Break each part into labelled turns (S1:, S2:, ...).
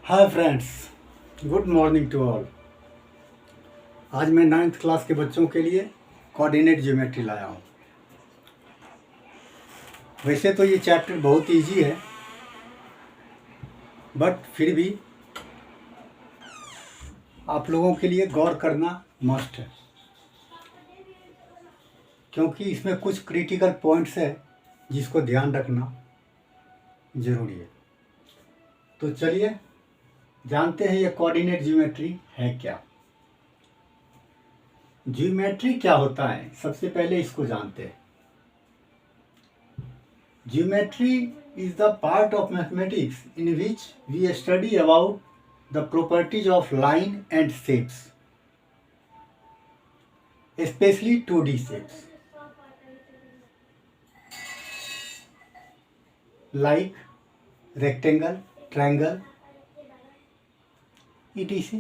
S1: Hi friends, good morning to all. आज मैं 9th class के बच्चों के लिए कोऑर्डिनेट ज्योमेट्री लाया हूँ। वैसे तो ये चैप्टर बहुत इजी है, बट फिर भी आप लोगों के लिए गौर करना मस्ट है, क्योंकि इसमें कुछ क्रिटिकल पॉइंट्स है जिसको ध्यान रखना ज़रूरी है। तो चलिए जानते हैं ये कोऑर्डिनेट ज्योमेट्री है क्या। ज्योमेट्री क्या होता है, सबसे पहले इसको जानते हैं। Geometry is the part of mathematics in which we study about the properties of line and shapes, especially 2D shapes, like rectangle, triangle, etc.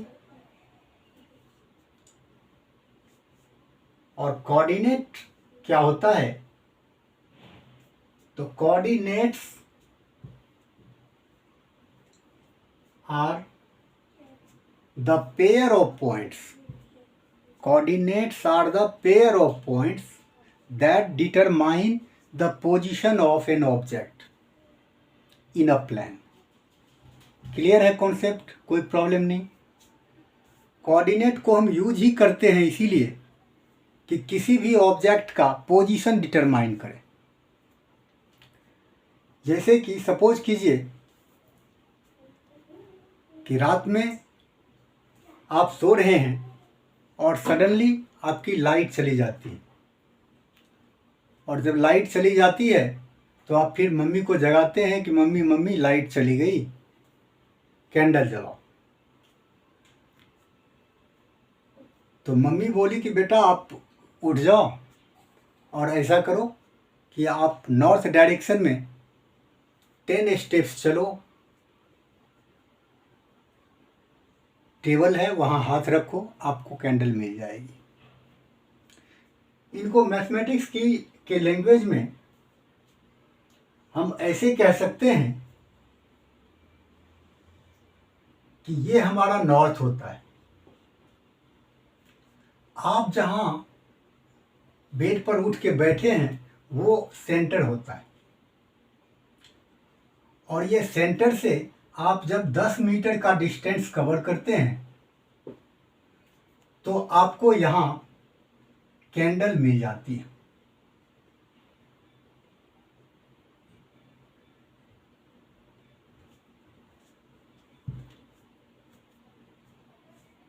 S1: और कोऑर्डिनेट क्या होता है, तो coordinates are the pair of points. Coordinates are the pair of points that determine the position of an object in a plane. Clear है concept, कोई problem नहीं। Coordinate को हम यूज ही करते हैं इसीलिए कि किसी भी ऑब्जेक्ट का पोजीशन डिटरमाइन करें। जैसे कि सपोज कीजिए कि रात में आप सो रहे हैं और सडनली आपकी लाइट चली जाती है, और जब लाइट चली जाती है तो आप फिर मम्मी को जगाते हैं कि मम्मी मम्मी लाइट चली गई, कैंडल जलाओ। तो मम्मी बोली कि बेटा आप उठ जाओ और ऐसा करो कि आप नॉर्थ डायरेक्शन में 10 स्टेप्स चलो, टेबल है वहाँ हाथ रखो, आपको कैंडल मिल जाएगी। इनको मैथमेटिक्स के लैंग्वेज में हम ऐसे कह सकते हैं कि ये हमारा नॉर्थ होता है। आप जहाँ बेड पर उठ के बैठे हैं वो सेंटर होता है, और ये सेंटर से आप जब 10 मीटर का डिस्टेंस कवर करते हैं तो आपको यहाँ कैंडल मिल जाती है।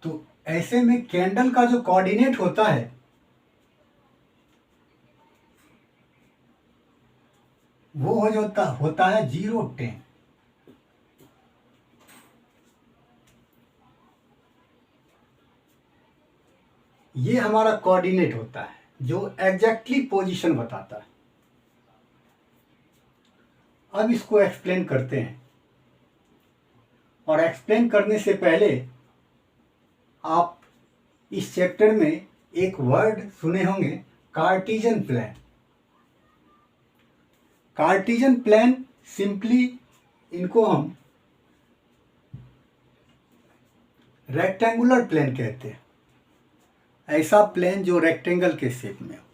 S1: तो ऐसे में कैंडल का जो कोऑर्डिनेट होता है वो होता है 0, 10। ये हमारा कोऑर्डिनेट होता है जो एग्जैक्टली पोजीशन बताता है। अब इसको एक्सप्लेन करते हैं, और एक्सप्लेन करने से पहले आप इस चैप्टर में एक वर्ड सुने होंगे, Cartesian plane. Cartesian plane simply इनको हम रेक्टेंगुलर प्लेन कहते हैं। ऐसा प्लेन जो रेक्टेंगल के शेप में हो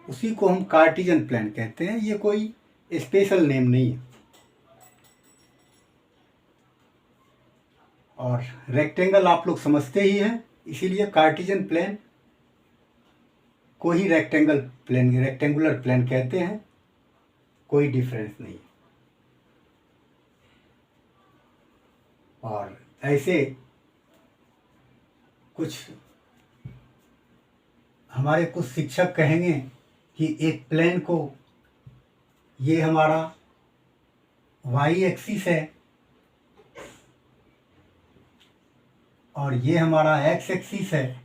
S1: उसी को हम कार्टेशियन प्लेन कहते हैं। ये कोई स्पेशल नेम नहीं है। और रेक्टेंगल आप लोग समझते ही हैं, इसीलिए कार्टेशियन प्लेन को ही रेक्टेंगुलर प्लेन कहते हैं, कोई डिफरेंस नहीं। और ऐसे हमारे कुछ शिक्षक कहेंगे कि एक प्लेन को, ये हमारा वाई एक्सिस है और ये हमारा एक्स एक्सिस है।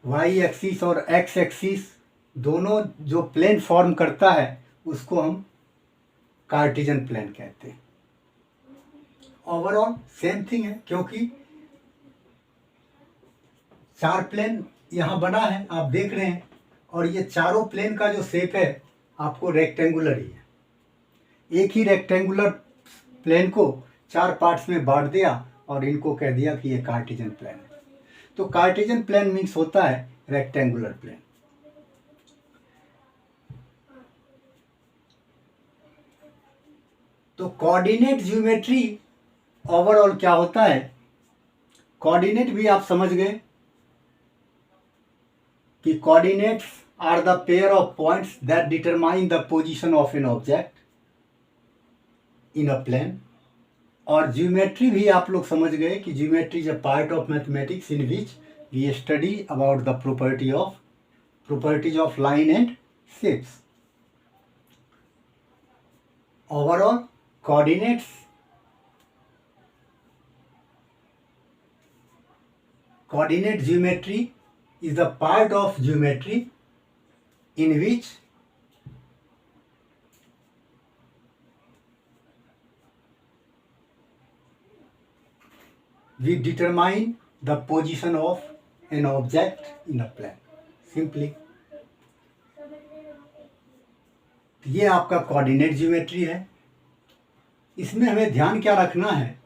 S1: वाई एक्सिस और एक्स एक्सिस दोनों जो प्लेन फॉर्म करता है उसको हम कार्टेशियन प्लेन कहते हैं। ओवरऑल सेम थिंग है, क्योंकि 4 प्लेन यहाँ बना है, आप देख रहे हैं, और ये चारों प्लेन का जो शेप है आपको रेक्टेंगुलर ही है। एक ही रेक्टेंगुलर प्लेन को 4 पार्ट्स में बांट दिया और इनको कह दिया कि ये कार्टेशियन प्लेन है। तो कार्टेशियन प्लेन मीन्स होता है रेक्टेंगुलर प्लेन। तो कोऑर्डिनेट ज्योमेट्री ओवरऑल क्या होता है, कोऑर्डिनेट भी आप समझ गए कि coordinates are the pair of points that determine the position of an object in a plane. और ज्योमेट्री भी आप लोग समझ गए कि geometry is a part of mathematics in which we study about the properties of line and shapes. Overall, coordinate geometry is the part of geometry in which we determine the position of an object in a plane. Simply, ये आपका coordinate geometry है। इसमें हमें ध्यान क्या रखना है,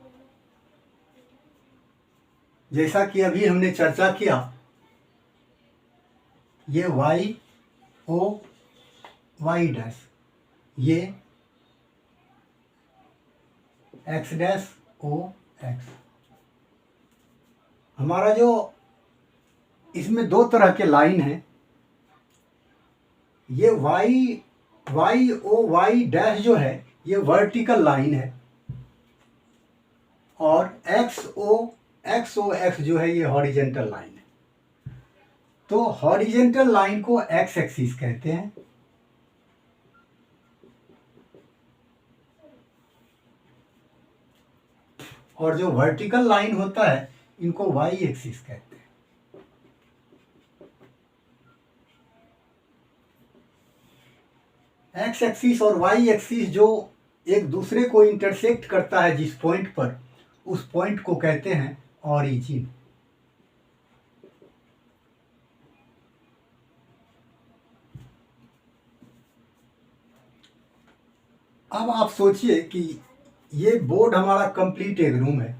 S1: जैसा कि अभी हमने चर्चा किया, ये y o y डैश, ये x डैश o x। हमारा जो इसमें 2 तरह के लाइन हैं, ये y o y डैश जो है ये वर्टिकल लाइन है और x o x जो है ये हॉरिजेंटल लाइन है। तो हॉरिजेंटल लाइन को x एक्सिस कहते हैं और जो वर्टिकल लाइन होता है इनको y एक्सिस कहते हैं। एक्स एक्सिस और वाई एक्सिस जो एक दूसरे को इंटरसेक्ट करता है जिस पॉइंट पर, उस पॉइंट को कहते हैं ऑरिजिन। अब आप सोचिए कि ये बोर्ड हमारा कंप्लीट एक रूम है।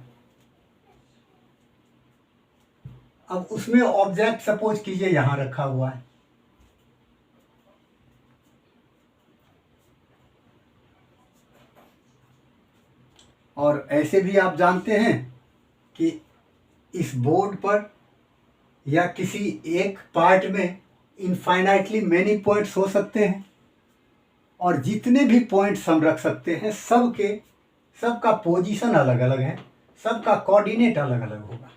S1: अब उसमें ऑब्जेक्ट सपोज कीजिए यहां रखा हुआ है, और ऐसे भी आप जानते हैं कि इस बोर्ड पर या किसी एक पार्ट में इनफाइनाइटली मैनी पॉइंट्स हो सकते हैं और जितने भी पॉइंट्स हम रख सकते हैं सबका पोजीशन अलग अलग है, सबका कोऑर्डिनेट अलग अलग होगा।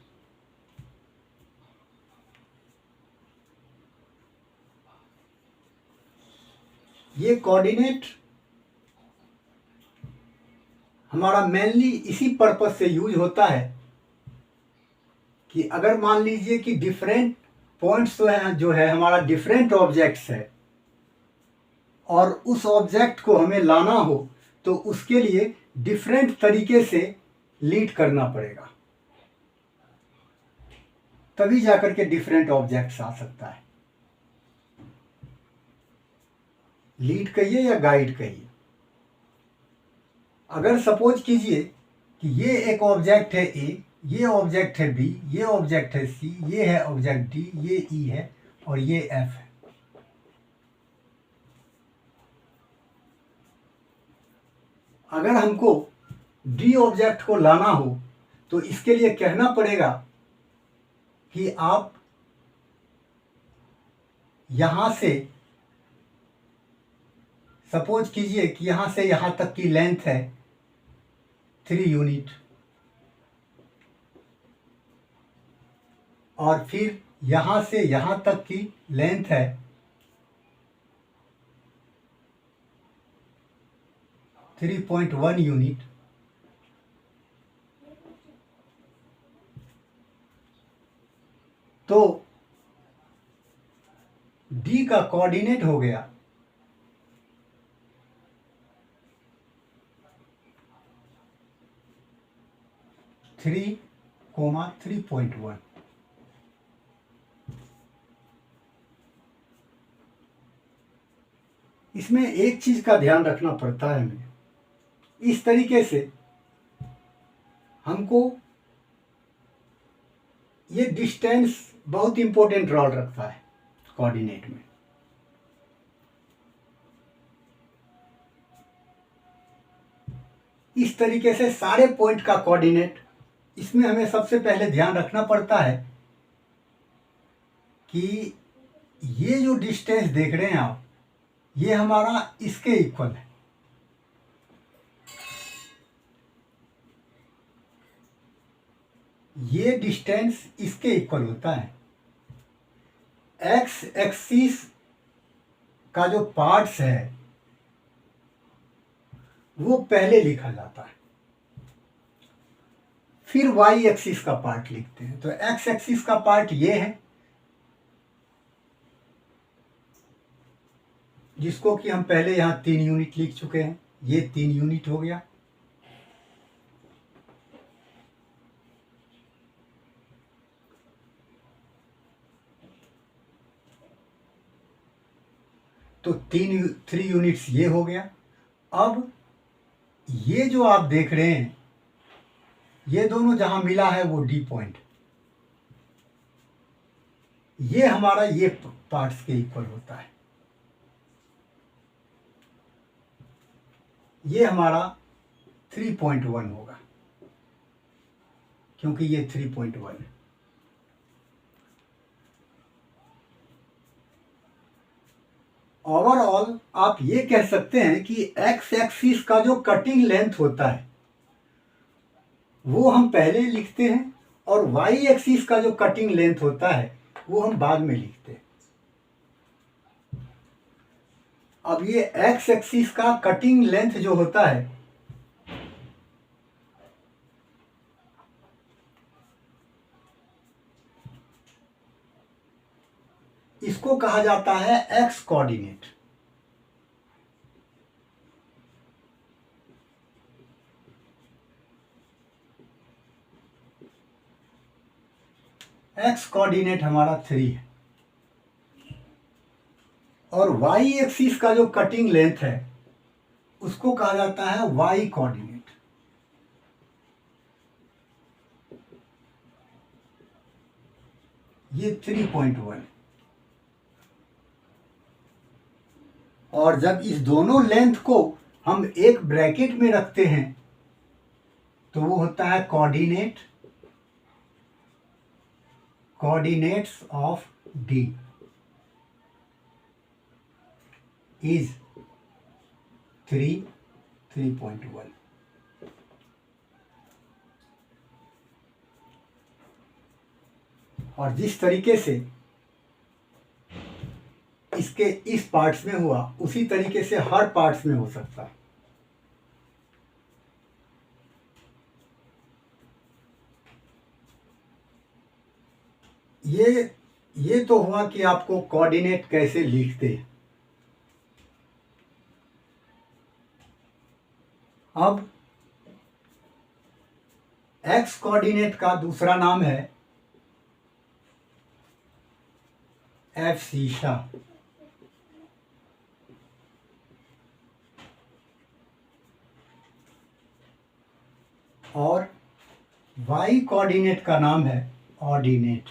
S1: ये कोऑर्डिनेट हमारा मेनली इसी पर्पस से यूज होता है कि अगर मान लीजिए कि डिफरेंट पॉइंट्स जो है हमारा डिफरेंट ऑब्जेक्ट्स है और उस ऑब्जेक्ट को हमें लाना हो तो उसके लिए डिफरेंट तरीके से लीड करना पड़ेगा, तभी जाकर के डिफरेंट ऑब्जेक्ट्स आ सकता है। लीड कहिए या गाइड कहिए। अगर सपोज कीजिए कि ये एक ऑब्जेक्ट है ए, ये ऑब्जेक्ट है बी, ये ऑब्जेक्ट है सी, ये है ऑब्जेक्ट डी, ये ई है और ये एफ है। अगर हमको डी ऑब्जेक्ट को लाना हो तो इसके लिए कहना पड़ेगा कि आप यहां से सपोज कीजिए कि यहां से यहां तक की लेंथ है 3 यूनिट और फिर यहां से यहां तक की लेंथ है 3.1 यूनिट। तो डी का कोऑर्डिनेट हो गया 3,3.1। इसमें एक चीज का ध्यान रखना पड़ता है हमें, इस तरीके से हमको ये डिस्टेंस बहुत इंपॉर्टेंट रोल रखता है कोऑर्डिनेट में। इस तरीके से सारे पॉइंट का कोऑर्डिनेट, इसमें हमें सबसे पहले ध्यान रखना पड़ता है कि ये जो डिस्टेंस देख रहे हैं आप, ये हमारा इसके इक्वल है। ये डिस्टेंस इसके इक्वल होता है। एक्स एक्सिस का जो पार्ट्स है वो पहले लिखा जाता है, फिर वाई एक्सिस का पार्ट लिखते हैं। तो एक्स एक्सिस का पार्ट ये है, जिसको कि हम पहले यहां 3 यूनिट लिख चुके हैं। ये 3 यूनिट हो गया। तो 3 यूनिट्स ये हो गया। अब ये जो आप देख रहे हैं, ये दोनों जहां मिला है वो डी पॉइंट, ये हमारा ये पार्ट्स के इक्वल होता है। ये हमारा 3.1 होगा, क्योंकि ये 3.1 है। ओवरऑल आप ये कह सकते हैं कि एक्स एक्सिस का जो कटिंग लेंथ होता है वो हम पहले लिखते हैं, और वाई एक्सिस का जो कटिंग लेंथ होता है वो हम बाद में लिखते हैं। अब ये एक्स एक्सिस का कटिंग लेंथ जो होता है, इसको कहा जाता है एक्स कोऑर्डिनेट। एक्स कोऑर्डिनेट हमारा 3 है, और वाई एक्सिस का जो कटिंग लेंथ है उसको कहा जाता है वाई कोऑर्डिनेट। ये 3.1। और जब इस दोनों लेंथ को हम एक ब्रैकेट में रखते हैं तो वो होता है कोऑर्डिनेट्स ऑफ डी इज 3.1। और जिस तरीके से इसके इस पार्ट्स में हुआ, उसी तरीके से हर पार्ट्स में हो सकता है। ये तो हुआ कि आपको कोऑर्डिनेट कैसे लिखते हैं। अब एक्स कोऑर्डिनेट का दूसरा नाम है एब्सिशा, और वाई कोऑर्डिनेट का नाम है ऑर्डिनेट।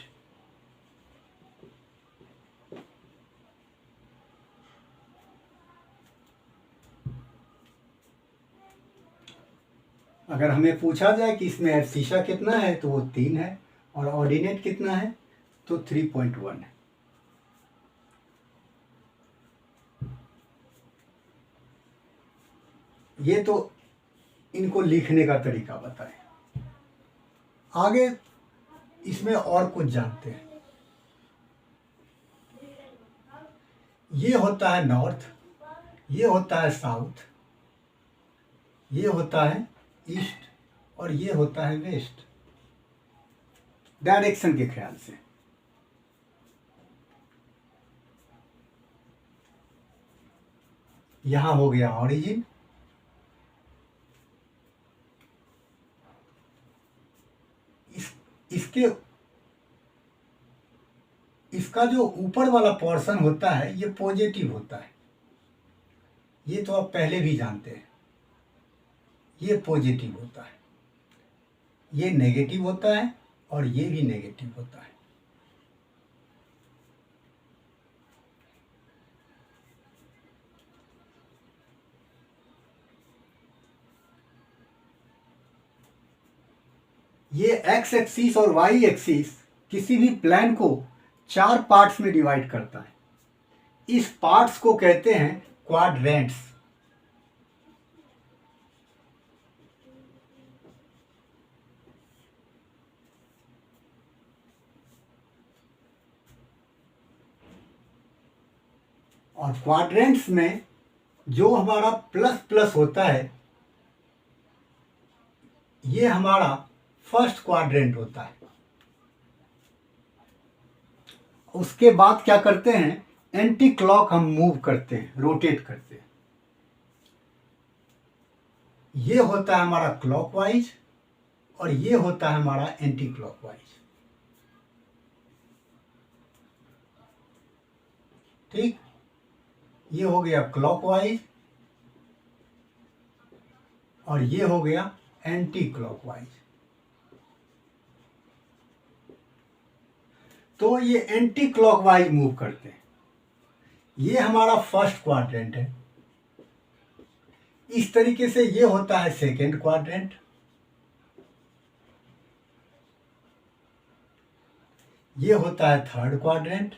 S1: अगर हमें पूछा जाए कि इसमें एब्सिशा कितना है तो वो 3 है, और ऑर्डिनेट कितना है तो 3.1 है। ये तो इनको लिखने का तरीका बताएं। आगे इसमें और कुछ जानते हैं। ये होता है नॉर्थ, ये होता है साउथ, ये होता है ईस्ट, और ये होता है वेस्ट, डायरेक्शन के ख्याल से। यहां हो गया ऑरिजिन, इसके इसका जो ऊपर वाला पोर्शन होता है ये पॉजिटिव होता है। ये तो आप पहले भी जानते हैं, ये पॉजिटिव होता है। ये नेगेटिव होता है और ये भी नेगेटिव होता है। ये एक्स एक्सिस और वाई एक्सिस किसी भी प्लान को 4 पार्ट्स में डिवाइड करता है। इस पार्ट्स को कहते हैं क्वाड्रेंट्स। और क्वाड्रेंट्स में जो हमारा प्लस प्लस होता है ये हमारा फर्स्ट क्वाड्रेंट होता है। उसके बाद क्या करते हैं, एंटी क्लॉक हम मूव करते हैं, रोटेट करते हैं। ये होता है हमारा क्लॉकवाइज और ये होता है हमारा एंटी क्लॉकवाइज। ठीक, ये हो गया क्लॉकवाइज और ये हो गया एंटी क्लॉकवाइज। तो ये एंटी क्लॉकवाइज मूव करते हैं। ये हमारा फर्स्ट क्वाड्रेंट है। इस तरीके से ये होता है सेकेंड क्वाड्रेंट। ये होता है थर्ड क्वाड्रेंट।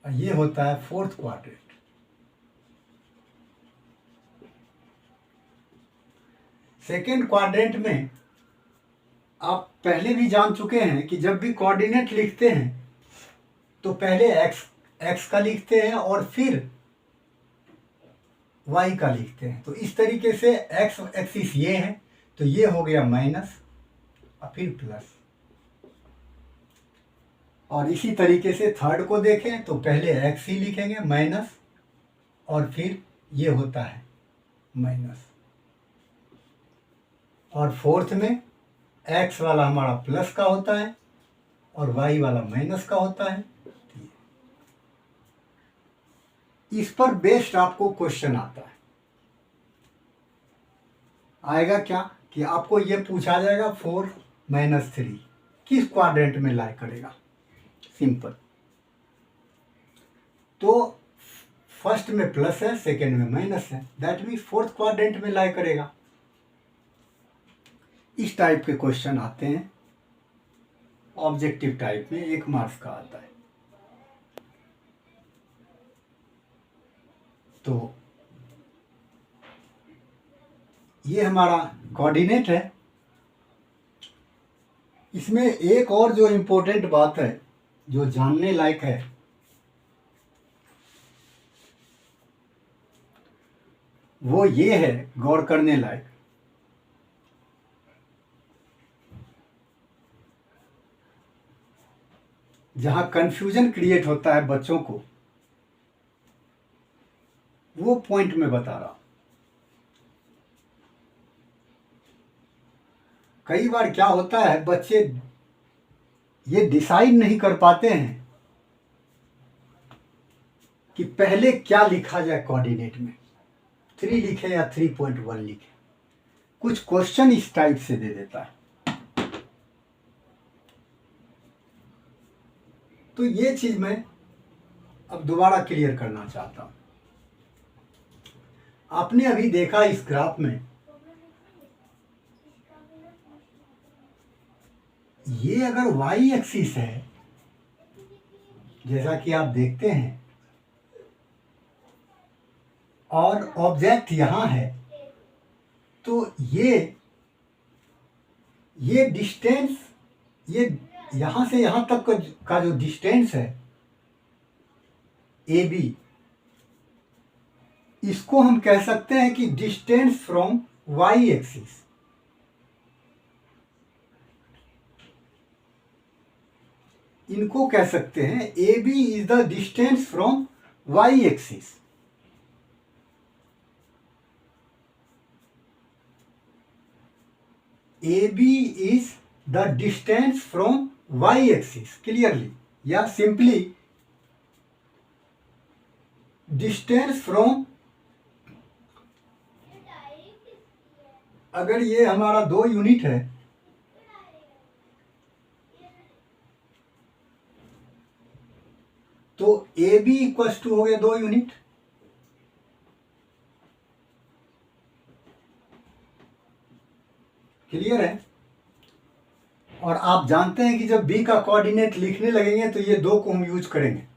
S1: और ये होता है फोर्थ क्वाड्रेंट। सेकेंड क्वाड्रेंट में आप पहले भी जान चुके हैं कि जब भी कोऑर्डिनेट लिखते हैं तो पहले एक्स का लिखते हैं और फिर वाई का लिखते हैं। तो इस तरीके से एक्स एक्सिस ये है तो ये हो गया माइनस और फिर प्लस। और इसी तरीके से थर्ड को देखें तो पहले एक्स ही लिखेंगे माइनस और फिर ये होता है माइनस। और फोर्थ में एक्स वाला हमारा प्लस का होता है और वाई वाला माइनस का होता है। इस पर बेस्ड आपको क्वेश्चन आता है। आएगा क्या कि आपको ये पूछा जाएगा 4 - 3 किस क्वाड्रेंट में लाई करेगा। सिंपल। तो फर्स्ट में प्लस है, सेकेंड में माइनस है, दैट मीन्स फोर्थ क्वाड्रेंट में लाई करेगा। इस टाइप के क्वेश्चन आते हैं। ऑब्जेक्टिव टाइप में 1 मार्क्स का आता है। तो ये हमारा कोऑर्डिनेट है। इसमें एक और जो इम्पोर्टेंट बात है जो जानने लायक है वो ये है, गौर करने लायक। जहां कंफ्यूजन क्रिएट होता है बच्चों को, वो पॉइंट में बता रहा हूं। कई बार क्या होता है, बच्चे ये डिसाइड नहीं कर पाते हैं कि पहले क्या लिखा जाए कोऑर्डिनेट में, 3 लिखे या 3.1 लिखे। कुछ क्वेश्चन इस टाइप से दे देता है। तो ये चीज मैं अब दोबारा क्लियर करना चाहता हूं। आपने अभी देखा इस ग्राफ में, ये अगर वाई एक्सिस है जैसा कि आप देखते हैं और ऑब्जेक्ट यहां है, तो ये डिस्टेंस, ये यहां से यहां तक का जो डिस्टेंस है ए बी, इसको हम कह सकते हैं कि डिस्टेंस फ्रॉम वाई एक्सिस। इनको कह सकते हैं A B is the distance from Y axis. A B is the distance from Y axis. Clearly या सिंपली डिस्टेंस फ्रॉम, अगर ये हमारा 2 यूनिट है तो ए बी इक्वल्स टू हो गया 2 यूनिट, क्लियर है। और आप जानते हैं कि जब बी का कोऑर्डिनेट लिखने लगेंगे तो ये 2 को हम यूज करेंगे।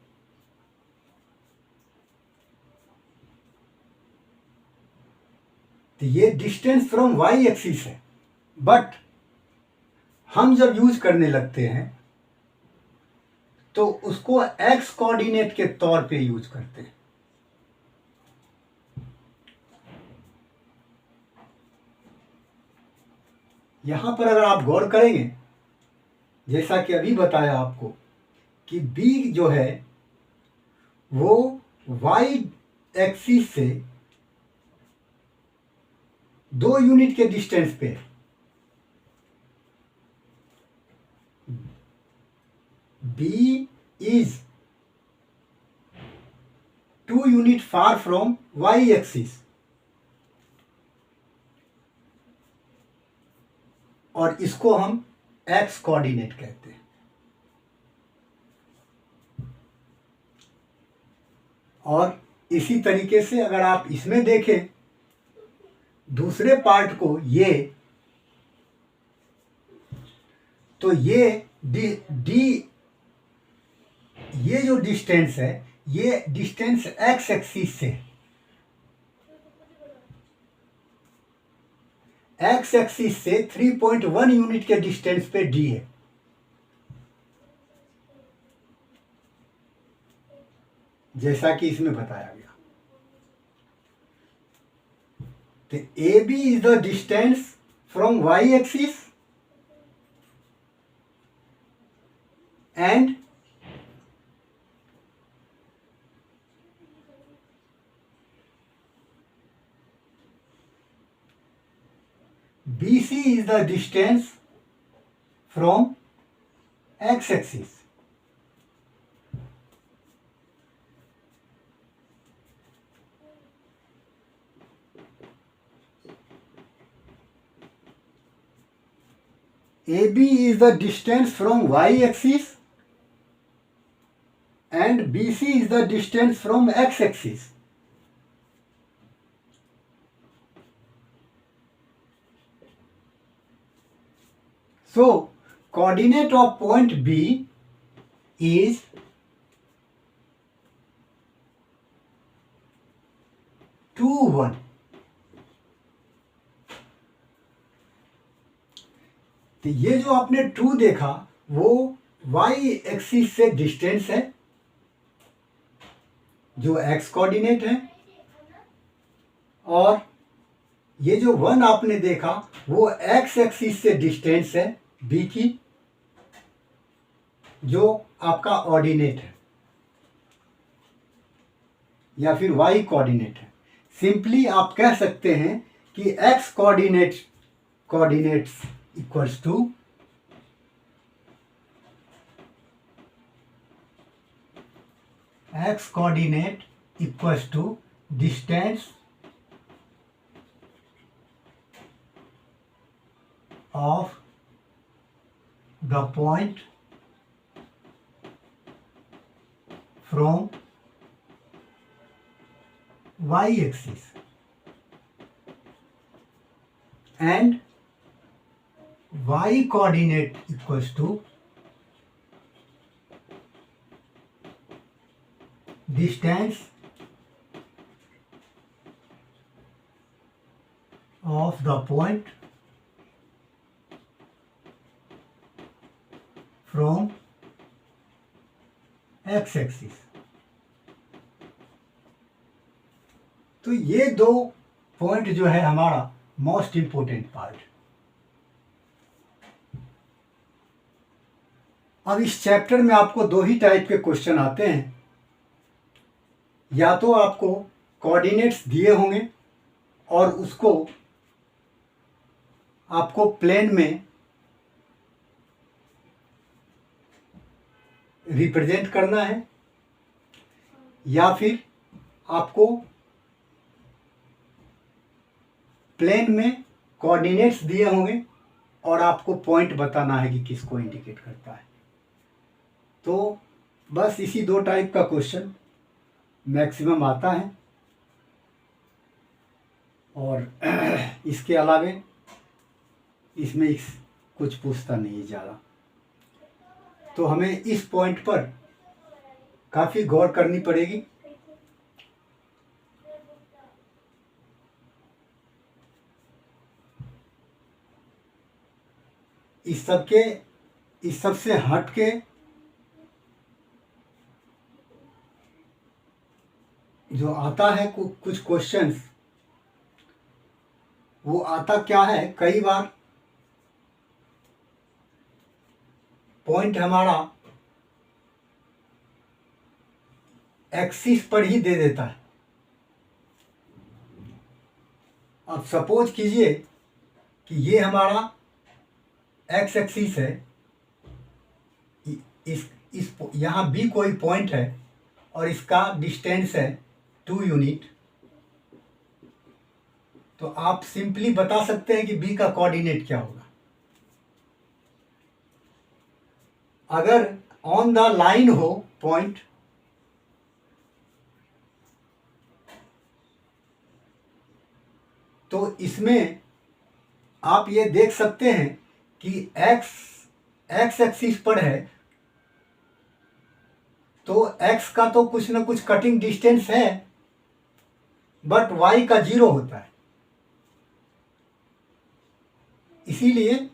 S1: तो ये डिस्टेंस फ्रॉम वाई एक्सिस है, बट हम जब यूज करने लगते हैं तो उसको एक्स कोऑर्डिनेट के तौर पे यूज करते हैं। यहां पर अगर आप गौर करेंगे, जैसा कि अभी बताया आपको कि बी जो है वो वाई एक्सिस से 2 यूनिट के डिस्टेंस पे है। B is 2 unit far from Y axis, और इसको हम एक्स कोऑर्डिनेट कहते हैं। और इसी तरीके से अगर आप इसमें देखें दूसरे पार्ट को, ये तो ये डी ये जो डिस्टेंस है ये डिस्टेंस एक्स एक्सिस से, एक्स एक्सिस से 3.1 यूनिट के डिस्टेंस पे डी है। जैसा कि इसमें बताया गया, तो A B is the distance from Y axis and BC is the distance from x axis. AB is the distance from y axis and BC is the distance from x axis. So, coordinate of point B is 2, 1. तो ये जो आपने 2 देखा वो y axis से distance है जो x coordinate है, और ये जो 1 आपने देखा वो x एक्सिस से डिस्टेंस है b की, जो आपका ऑर्डिनेट है या फिर y कोऑर्डिनेट है। सिंपली आप कह सकते हैं कि x coordinates equals to x coordinate equals to distance of the point from y axis and y coordinate equals to distance of the point from x axis. तो ये 2 पॉइंट जो है हमारा मोस्ट इंपोर्टेंट पार्ट। अब इस chapter में आपको 2 ही type के क्वेश्चन आते हैं, या तो आपको कोऑर्डिनेट्स दिए होंगे और उसको आपको प्लेन में रिप्रेजेंट करना है, या फिर आपको प्लेन में कोऑर्डिनेट्स दिए होंगे और आपको पॉइंट बताना है कि किसको इंडिकेट करता है। तो बस इसी दो टाइप का क्वेश्चन मैक्सिमम आता है, और इसके अलावे इसमें कुछ पूछता नहीं है ज़्यादा। तो हमें इस पॉइंट पर काफ़ी गौर करनी पड़ेगी। इस सब से हट के जो आता है कुछ क्वेश्चंस, वो आता क्या है, कई बार पॉइंट हमारा एक्सिस पर ही दे देता है। अब सपोज कीजिए कि ये हमारा एक्स एक्सिस है, इस यहाँ भी कोई पॉइंट है और इसका डिस्टेंस है 2 यूनिट, तो आप सिंपली बता सकते हैं कि बी का कोऑर्डिनेट क्या होगा। अगर ऑन द लाइन हो पॉइंट, तो इसमें आप ये देख सकते हैं कि एक्स एक्सिस पर है, तो एक्स का तो कुछ ना कुछ कटिंग डिस्टेंस है, बट वाई का 0 होता है, इसीलिए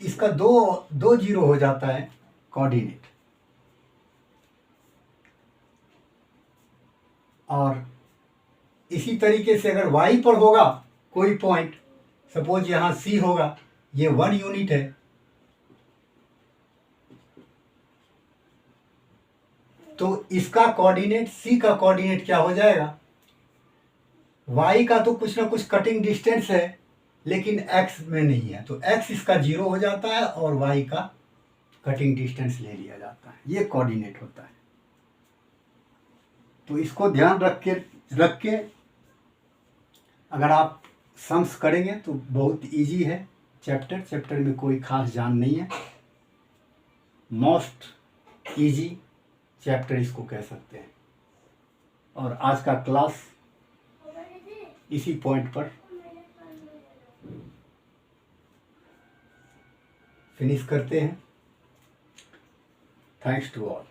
S1: इसका दो 0 हो जाता है कोऑर्डिनेट। और इसी तरीके से अगर वाई पर होगा कोई पॉइंट, सपोज यहाँ सी होगा, ये 1 यूनिट है, तो इसका कोऑर्डिनेट, सी का कोऑर्डिनेट क्या हो जाएगा, वाई का तो कुछ ना कुछ कटिंग डिस्टेंस है लेकिन एक्स में नहीं है, तो एक्स इसका 0 हो जाता है और वाई का कटिंग डिस्टेंस ले लिया जाता है, ये कोऑर्डिनेट होता है। तो इसको ध्यान रख के अगर आप सम्स करेंगे तो बहुत इजी है चैप्टर में कोई खास जान नहीं है, मोस्ट इजी चैप्टर इसको कह सकते हैं। और आज का क्लास इसी पॉइंट पर फिनिश करते हैं। Thanks to all.